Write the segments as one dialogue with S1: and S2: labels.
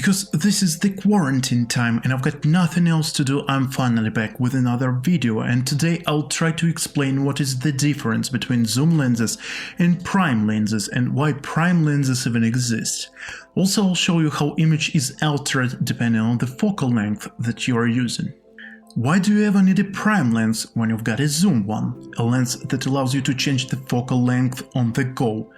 S1: Because this is the quarantine time and I've got nothing else to do, I'm finally back with another video, and today I'll try to explain what is the difference between zoom lenses and prime lenses and why prime lenses even exist. Also, I'll show you how image is altered depending on the focal length that you are using. Why do you ever need a prime lens when you've got a zoom one, a lens that allows you to change the focal length on the go?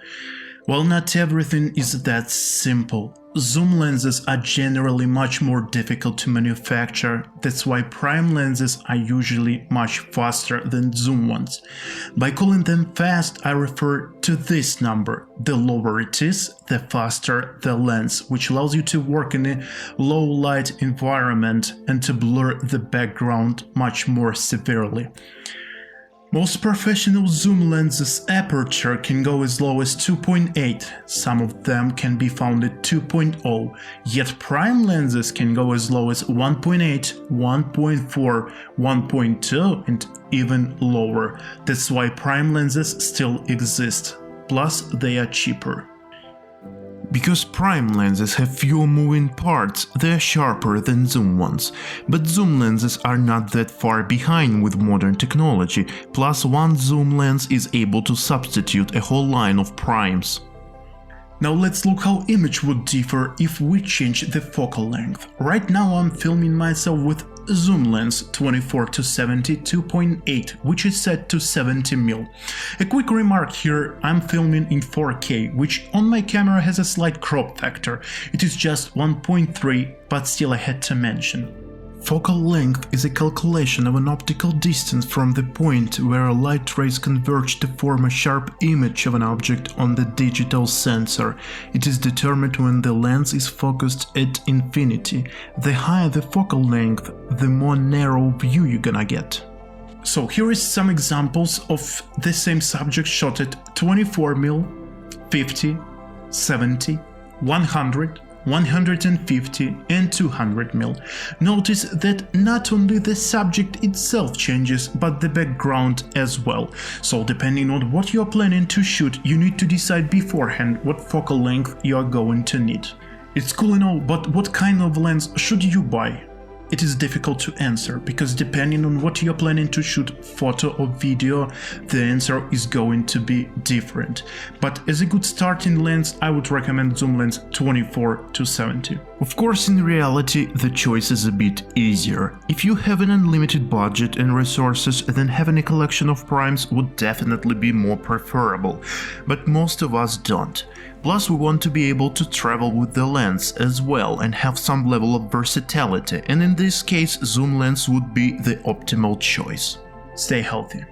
S1: Well, not everything is that simple. Zoom lenses are generally much more difficult to manufacture, that's why prime lenses are usually much faster than zoom ones. By calling them fast, I refer to this number. The lower it is, the faster the lens, which allows you to work in a low light environment and to blur the background much more severely. Most professional zoom lenses' aperture can go as low as 2.8, some of them can be found at 2.0, yet prime lenses can go as low as 1.8, 1.4, 1.2 and even lower. That's why prime lenses still exist, plus they are cheaper. Because prime lenses have fewer moving parts, they are sharper than zoom ones, but zoom lenses are not that far behind with modern technology, plus one zoom lens is able to substitute a whole line of primes. Now let's look how image would differ if we change the focal length. Right now I'm filming myself with zoom lens 24-70 2.8, which is set to 70mm. A quick remark here, I'm filming in 4K, which on my camera has a slight crop factor. It is just 1.3, but still I had to mention. Focal length is a calculation of an optical distance from the point where light rays converge to form a sharp image of an object on the digital sensor. It is determined when the lens is focused at infinity. The higher the focal length, the more narrow view you're gonna get. So here is some examples of the same subject shot at 24mm, 50, 70, 100, 150 and 200mm. Notice that not only the subject itself changes, but the background as well. So depending on what you're planning to shoot, you need to decide beforehand what focal length you are going to need. It's cool and all, but what kind of lens should you buy? It is difficult to answer, because depending on what you're planning to shoot, photo or video, the answer is going to be different. But as a good starting lens, I would recommend zoom lens 24-70. Of course, in reality, the choice is a bit easier. If you have an unlimited budget and resources, then having a collection of primes would definitely be more preferable. But most of us don't. Plus, we want to be able to travel with the lens as well and have some level of versatility, and in this case zoom lens would be the optimal choice. Stay healthy.